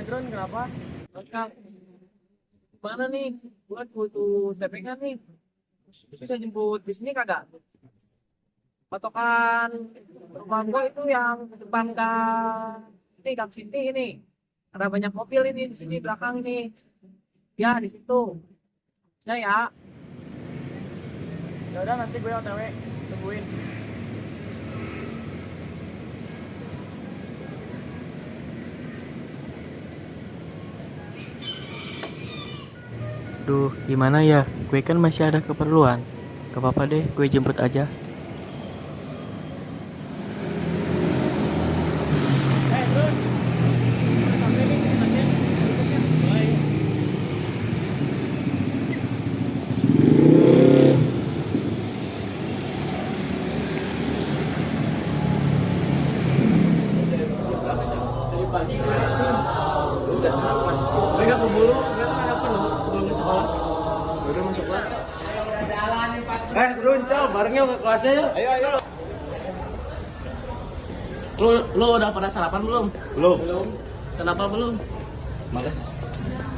Drone kenapa? Kak, mana nih? Buat butuh TPK nih. Bisa jemput di sini kagak? Patokan rumah gua itu yang depan ini Gang Sinti ini. Ada banyak mobil ini di sini belakang ini. Ya di situ. Ya ya. Ya udah nanti gue OTW tungguin. Duh, gimana ya? Gue kan masih ada keperluan. Gak apa-apa deh, gue jemput aja. Drone. Sampai nih ceritanya. Bye. Dari pagi udah sarapan. Mereka keburu, mereka kan ada penuh sebelum ke sekolah. Udah masuk kelas. Turun, Cal, barengnya ke kelasnya yuk. Ayo, ayo. Lu udah pada sarapan belum? Belum. Belum. Kenapa belum? Males.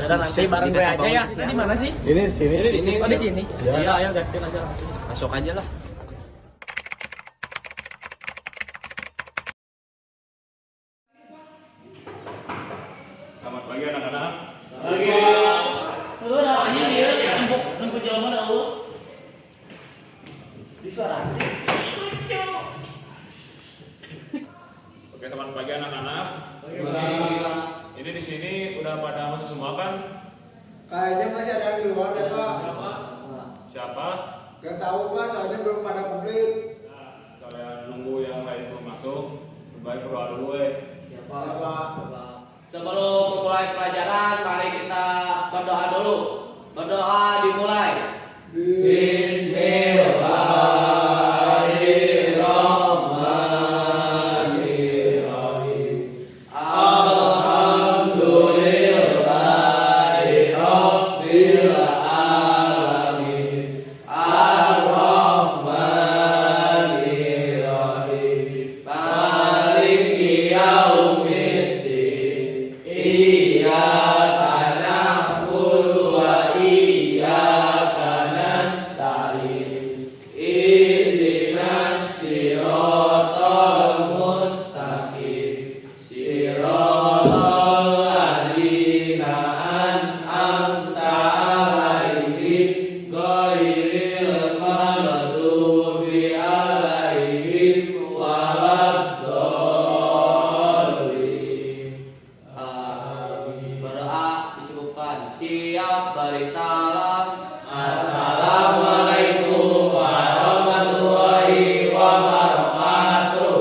Udah nanti bareng gue aja ya. Ini di mana sih? Ini di sini. Di sini. Oh, di sini. Ya. Iya, ayo gaskin aja. Masuk aja lah. Selamat pagi anak-anak. Lu namanya dia jemput jalan mana lu? Di suara. Oke, selamat pagi anak-anak. Ini di sini udah pada masuk semua kan? Kayaknya masih ada di luar deh Pak. Siapa? Gak tahu Pak, soalnya belum pada komplit. Nah, sekalian nunggu yang lain belum masuk. Baik berdoa dulu Siapa? Sebelum memulai pelajaran, mari kita berdoa dulu. Berdoa dimulai. Berdoa dicukupkan. Siap, beri salam. Assalamualaikum warahmatullahi wabarakatuh.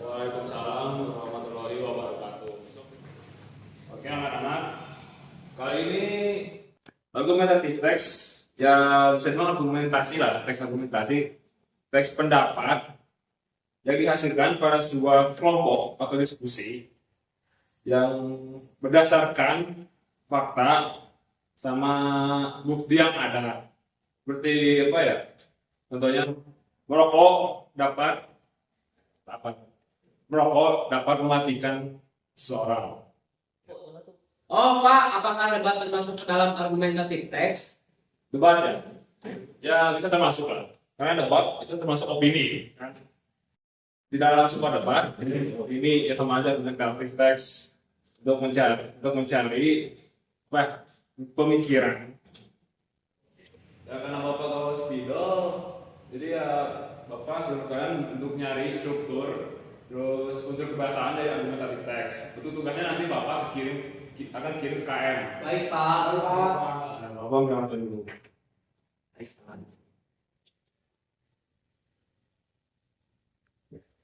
Waalaikumsalam warahmatullahi wabarakatuh. Oke anak-anak, kali ini argumentatif teks ya bisa dibilang argumentasi lah, teks pendapat yang dihasilkan pada sebuah kelompok atau diskusi yang berdasarkan fakta sama bukti yang ada. Seperti apa ya? Contohnya merokok dapat mematikan seseorang. Oh, Pak, apakah debat termasuk ke dalam argumentatif teks? Debat ya? Ya bisa termasuk lah. Karena debat itu termasuk opini. Kan? Di dalam sebuah debat, opini ya sama aja dengan argumentatif teks untuk mencari apa, pemikiran. Ya, karena Bapak tahu spidol, jadi ya Bapak suruh kalian untuk nyari struktur, terus unsur kebahasaan dari argumentatif teks. Itu tugasnya nanti Bapak akan kirim KM. Baik, Pak. Nah, Bapak berangkat dulu.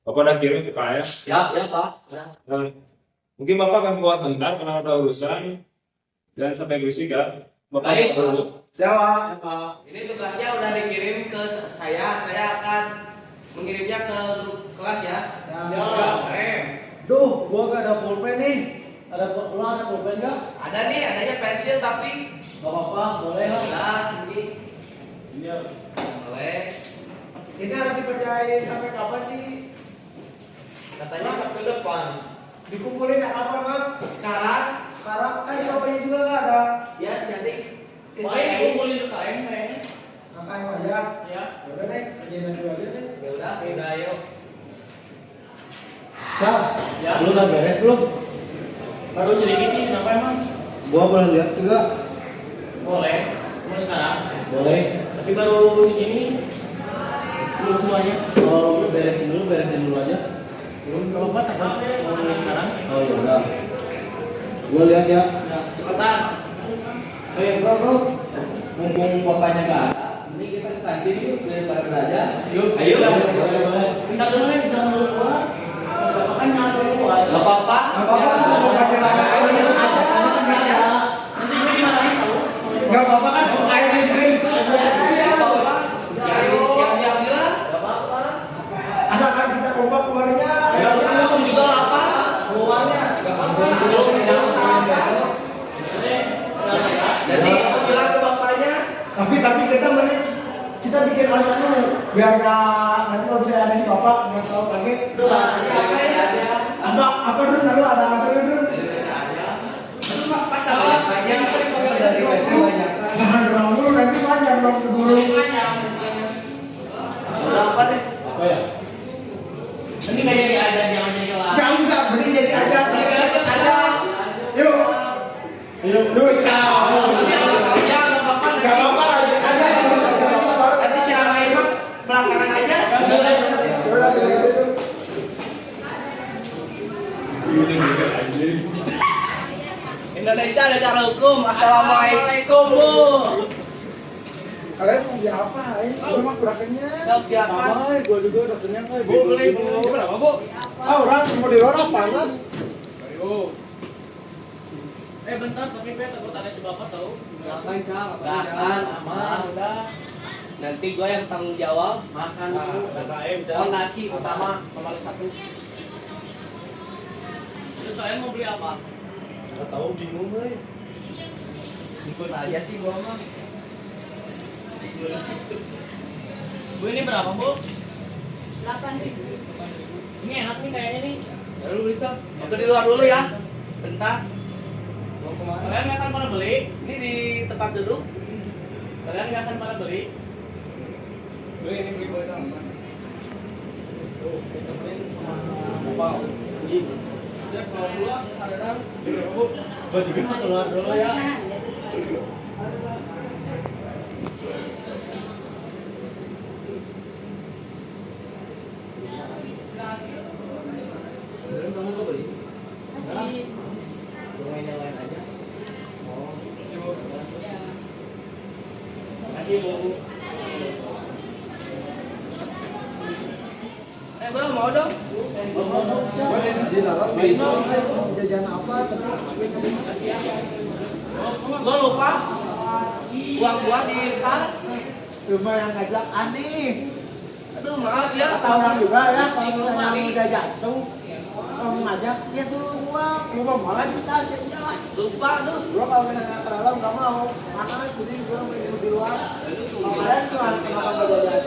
Bapak udah kirim ke KM. Ya, Pak. Nah, mungkin Bapak akan keluar bentar karena ada urusan dan sampai berisik ya. Bapak Baik. dulu. Siapa? Ini tugasnya udah dikirim ke saya. Saya akan mengirimnya ke grup kelas ya. Duh, gua gak ada pulpen nih. Lu ada pulpen gak? Ada nih, adanya pensil tapi Gak apa-apa, boleh lah. nah ini Iya. boleh. Ini harus dikerjain sampai kapan sih? Katanya Sabtu depan. Dikumpulin ya kapan Bang? Sekarang sekarang kan si bapaknya juga nggak ada. Ya, jadi ke Baik, saya. kumpulin ke KM kayaknya. Kakak yang aja. Ya. Udah deh, kerjain nanti aja deh. Ya udah. Udah, ayo. Kak, Ya. lu udah beres belum? Baru sedikit sih, kenapa emang? Gua boleh lihat juga. Boleh. Mau sekarang? Boleh. Tapi baru segini. Belum semuanya. Kalau lu beresin dulu aja. Belum apa-apa, tetap. Mau mulai sekarang. Oh ya udah. Gua lihat ya. Ya, cepetan. Bro, mumpung bapaknya nggak ada, ini kita ke kantin yuk daripada belajar. Yuk, Ayo. boleh. Bentar dulu nih, jangan dulu keluar. Bapak kan nyala dulu keluar. Gak apa-apa. Nanti gue dimarahin tau. Gak apa-apa kan? Ayo main. Yang diambil lah. Gak apa-apa. Asalkan kita kompak keluarnya. Ya udah, aku juga lapar. Keluarnya gak apa-apa. Belum bilang apa. Sekarang Jadi aku bilang ke bapaknya. Tapi kita bikin alasan dulu biar nggak nanti kalau misalnya ada si bapak nggak terlalu kaget. Apa dulu lalu ada alasannya dulu. Pas sama bapaknya dari WC banyak. Jangan terlalu dulu nanti panjang dong dulu. Udah apa deh? Apa ya? Ini kayak jadi ada, jangan jadi kelas. Gak usah, mending jadi aja. Yuk. Yuk, ciao. Ya nggak apa-apa. Gak apa-apa, aja. Nanti ceramahin mah belakangan aja. Yaudah, gitu. Indonesia ada cara hukum. Assalamualaikum bu. Kalian mau beli apa? Gue mah kurakannya. Sok, silakan. Sama, gue juga udah kenyang. Bu, beli berapa, Bu? Orang mau di luar panas. Bentar, tapi gue takut ada si bapak tau. Ngapain Cang? Gak akan, aman. Udah. Nanti gue yang tanggung jawab. Makan dulu. Oh, nasi pertama, nomor 1. Terus kalian mau beli apa? Gak tahu bingung gue. Ikut aja sih gua mah. Bu ini berapa bu? 8.000. Ini enak nih kayaknya nih. Lalu beli cok. Aku di luar dulu ya. Bentar. Kalian nggak akan pada beli? Ini di tempat duduk. Kalian nggak akan pada beli? Beli ini beli boleh sama. Saya keluar dulu, ada dong. Gue juga mau keluar dulu ya. Kamu nggak beli? Yang lain aja. Makasih Bu. Belum mau dong. Di dalam minum, jajan apa? Tapi Gue lupa. Uang gua di tas. rumah yang ngajak aneh. Aduh maaf ya. Kata orang juga ya, kalau misalnya udah jatuh, kalau mau ngajak, ya dulu uang. Lu mau malah di tas, ya iyalah. Lupa tuh. Gua kalau misalnya ke dalam nggak mau, panas, jadi gua main di luar. Kalau kalian tuh kenapa nggak jajan?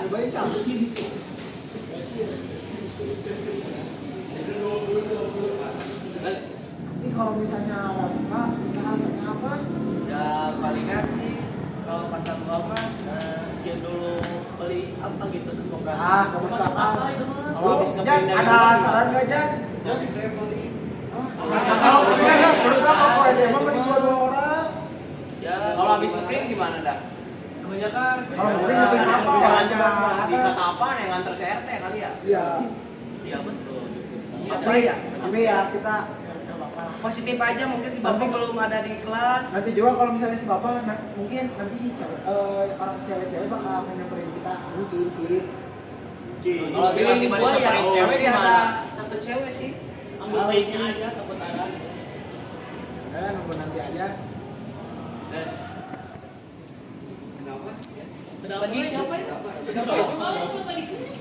Baik, Cang. Ini kalau misalnya ada buka, kita alasannya apa? Ya palingan sih kalau kata gua mah dia dulu beli apa gitu di koperasi. Ah, kamu silakan. Kalau habis Jan, ngeband dari ada mana? saran nggak Jan? Jadi saya beli. Kalau enggak, berapa kok SMA mending dua orang. Ya Kalau habis ngeprint gimana dah? Kebanyakan. Kalau ngeprint ngeprint apa? Jangan Ada. cuma di kata apa yang nganter CRT kali ya? Iya. iya betul. Apa Tapi ya? Tapi ya kita Positif aja mungkin si bapak belum ada di kelas. nanti juga kalau misalnya si bapak mungkin nanti si cewek orang cewek-cewek bakal nyamperin kita mungkin sih. Kalau bilang di gua ya cewek Pasti ada gimana? satu cewek sih. Ambil baiknya aja takut ada. Ya nunggu nanti aja. Des. Kenapa? Lagi siapa ya? Kenapa di sini?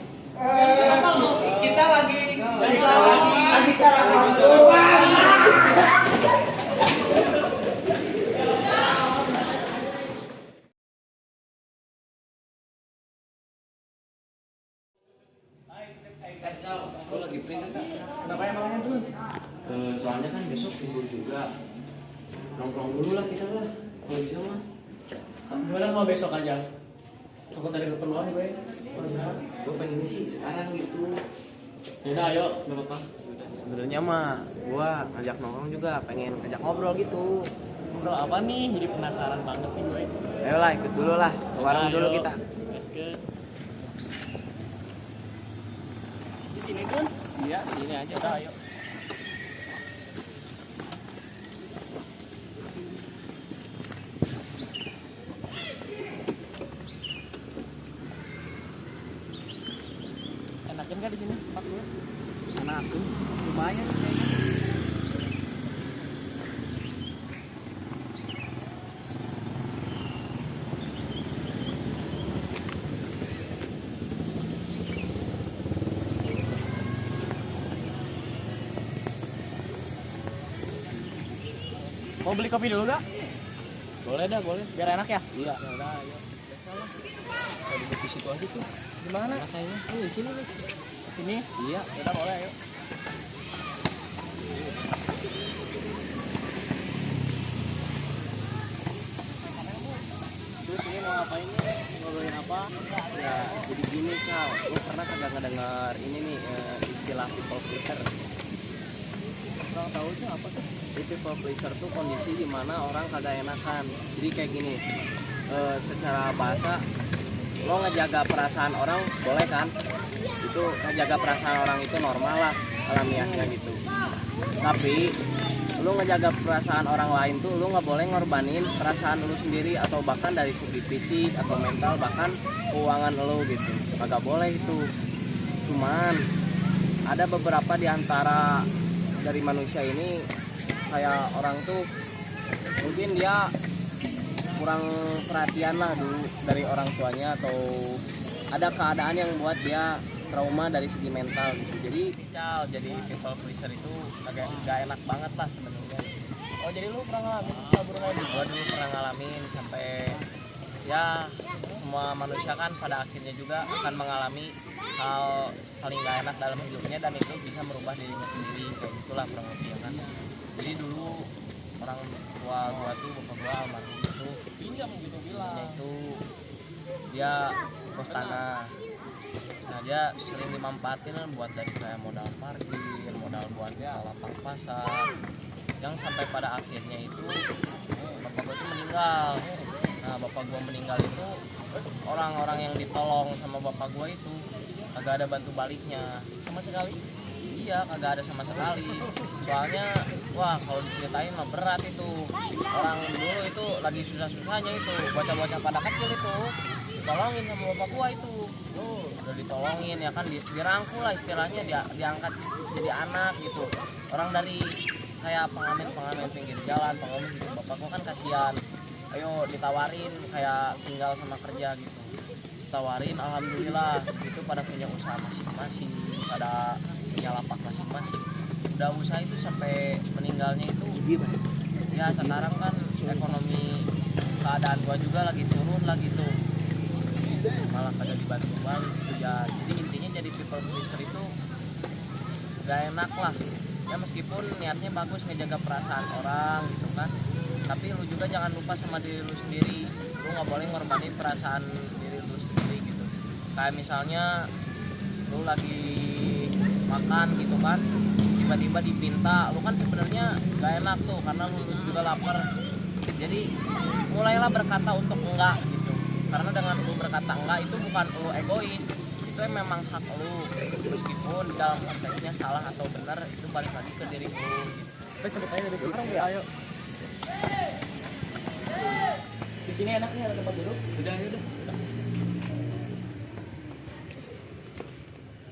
Kita lagi Lagi sarapan. Cal, gue lagi print kan? Kenapa emangnya tuh? Soalnya kan besok libur juga. Nongkrong dulu lah kita lah. Kalau bisa mah. Gimana kalau besok aja? Aku tadi keperluan gue. Gue pengen sih sekarang gitu. Yaudah ayo, gak apa-apa. Sebenarnya mah gue ngajak nongkrong juga pengen ngajak ngobrol gitu. Ngobrol apa nih? Jadi penasaran banget nih gue. Ayolah ikut dulu lah. Ke warung dulu kita. Let's go. Di sini kan? Iya, sini aja. Udah ayo. Enakin kan di sini tempat gue? Anak aku lumayan kayaknya. Mau beli kopi dulu gak? Boleh dah, boleh. Biar enak ya? Iya. Udah ayo. Tadi di situ aja tuh. Di mana? Enak kayaknya. Ini di sini nih. Sini. Iya. Udah boleh ayo. Terus ini mau ngapain nih? Ngobrolin apa? Ya, jadi gini Cal, lu pernah kagak ngedengar ini nih istilah people pleaser? Kurang tahu sih apa tuh? Jadi people pleaser tuh kondisi di mana orang kagak enakan. Jadi kayak gini, secara bahasa lo ngejaga perasaan orang boleh kan? Itu ngejaga perasaan orang itu normal lah alamiahnya gitu. Tapi lu ngejaga perasaan orang lain tuh lu nggak boleh ngorbanin perasaan lu sendiri atau bahkan dari segi fisik atau mental bahkan keuangan lu gitu. Kagak boleh itu. Cuman ada beberapa di antara dari manusia ini kayak orang tuh mungkin dia kurang perhatian lah dulu dari orang tuanya atau ada keadaan yang buat dia trauma dari segi mental gitu. Jadi jadi people pleaser itu agak gak enak banget lah sebenarnya. Oh jadi lu pernah ngalamin burung aja? Gua dulu pernah ngalamin sampai ya semua manusia kan pada akhirnya juga akan mengalami hal paling gak enak dalam hidupnya dan itu bisa merubah dirinya sendiri kayak gitulah kurang lebih ya kan. Jadi dulu orang tua gua tuh bapak gua almarhum itu Pinjam gitu bilang. itu dia bos tanah. Nah dia sering dimanfaatin buat dari kayak modal parkir, modal buat ya lapak pasar, yang sampai pada akhirnya itu bapak gua itu meninggal. Nah bapak gua meninggal itu orang-orang yang ditolong sama bapak gua itu kagak ada bantu baliknya Sama sekali? iya kagak ada sama sekali. Soalnya wah kalau diceritain mah berat itu. Orang dulu itu lagi susah-susahnya itu bocah-bocah pada kecil itu ditolongin sama bapak gua itu. Udah ditolongin ya kan dirangkul lah istilahnya, diangkat jadi anak gitu. Orang dari kayak pengamen pinggir jalan, pengamen gitu, bapak gua kan kasihan, ayo ditawarin kayak tinggal sama kerja gitu, tawarin alhamdulillah itu pada punya usaha masing-masing, pada punya lapak masing-masing. Udah usaha itu sampai meninggalnya itu ya sekarang kan ekonomi keadaan gua juga lagi turun lagi tuh, malah kagak dibantu balik gitu ya. Jadi intinya jadi people pleaser itu gak enak lah ya, meskipun niatnya bagus ngejaga perasaan orang gitu kan, tapi lu juga jangan lupa sama diri lu sendiri. Lu nggak boleh ngorbanin perasaan diri lu sendiri gitu. Kayak misalnya lu lagi makan gitu kan, tiba-tiba dipinta, lu kan sebenarnya gak enak tuh karena lu juga lapar. Jadi mulailah berkata untuk enggak gitu, karena dengan lu berkata enggak itu bukan lu egois, itu memang hak lu, meskipun dalam konteksnya salah atau benar itu balik lagi ke diri lu gitu. Kita cepet aja dari sekarang ya. Ayo. Di sini enaknya ada tempat duduk. Udah.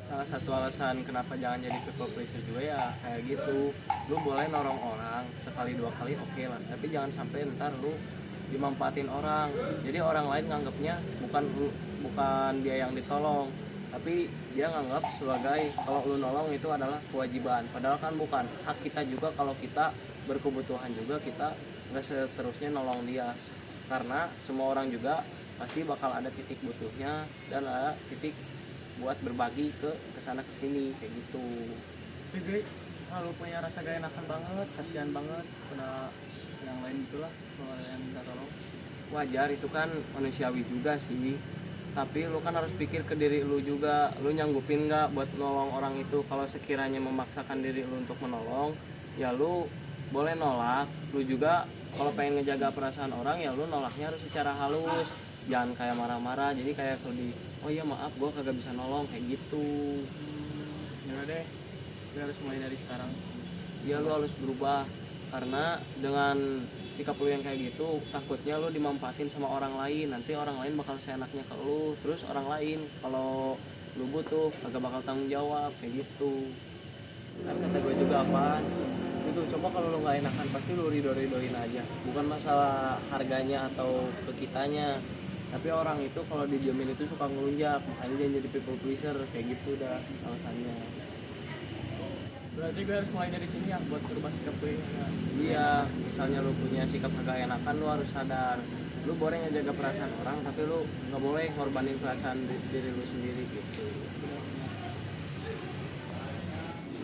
Salah satu alasan kenapa jangan jadi people pleaser juga ya kayak gitu. Lu boleh nolong orang sekali dua kali oke lah, tapi jangan sampai ntar lu dimanfaatin orang. Jadi orang lain nganggapnya bukan dia yang ditolong, tapi dia nganggap sebagai kalau lu nolong itu adalah kewajiban. Padahal kan bukan, hak kita juga kalau kita berkebutuhan juga kita nggak seterusnya nolong dia, karena semua orang juga pasti bakal ada titik butuhnya dan ada titik buat berbagi ke kesana kesini kayak gitu. Tapi gue selalu punya rasa gak enakan banget, kasihan banget pada yang lain itulah kalau yang minta tolong. Wajar, itu kan manusiawi juga sih, tapi lu kan harus pikir ke diri lu juga, lu nyanggupin nggak buat nolong orang itu. Kalau sekiranya memaksakan diri lu untuk menolong, ya lu boleh nolak. Lu juga kalau pengen ngejaga perasaan orang, ya lu nolaknya harus secara halus, jangan kayak marah-marah. Jadi kayak kalau oh iya maaf gue kagak bisa nolong kayak gitu. Ya deh, gue harus mulai dari sekarang. Ya lu harus berubah, karena dengan sikap lu yang kayak gitu takutnya lu dimanfaatin sama orang lain. Nanti orang lain bakal seenaknya ke lu, terus orang lain kalau lu butuh kagak bakal tanggung jawab kayak gitu. Kan kata gue juga apaan itu, coba kalau lu nggak enakan pasti lu ridoin aja, bukan masalah harganya atau ke kitanya, tapi orang itu kalau dijamin itu suka ngelunjak, makanya dia jadi people pleaser kayak gitu dah alasannya. Berarti gue harus mulai dari sini ya buat berubah sikap gue ya. Iya, misalnya lu punya sikap kagak enakan, lu harus sadar lu boleh ngejaga perasaan orang, tapi lu nggak boleh ngorbanin perasaan diri lu sendiri gitu.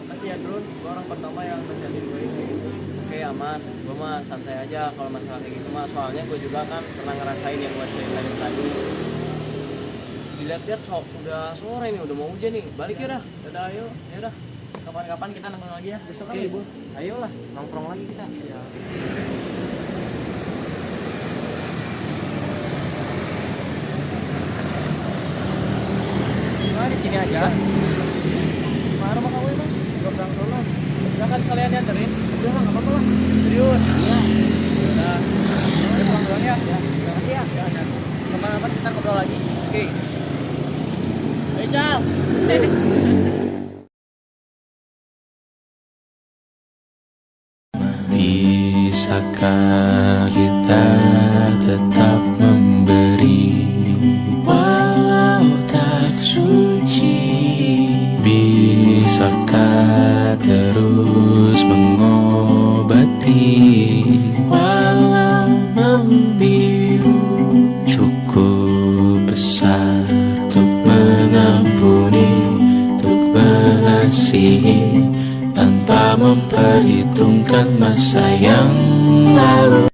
Makasih ya Drun, gue orang pertama yang nasihatin gue ini. Oke, aman, gue mah santai aja kalau masalah kayak gitu mah, soalnya gue juga kan pernah ngerasain yang buat ceritain tadi. Dilihat-lihat sok udah sore nih, udah mau hujan nih, balik ya dah. Dadah, ayo, ya udah. Kapan-kapan kita nongkrong lagi ya, besok kan Oke, libur. ayolah nongkrong lagi kita. Ya. Nah, di sini aja. Mana rumah kamu emang? Gue pulang dulu. Udah kan sekalian dianterin. Udah lah, nggak apa-apa lah. Serius? Iya. Udah. Gue pulang dulu ya. Ya, terima kasih ya. Ya. Kapan-kapan kita ngobrol lagi. Oke. Ayo, Cal. Bisakah kita tetap memberi walau tak suci? Bisakah terus mengobati walau membiru? Cukup besar untuk mengampuni, untuk mengasihi, tanpa memperhitungkan masa yang lalu.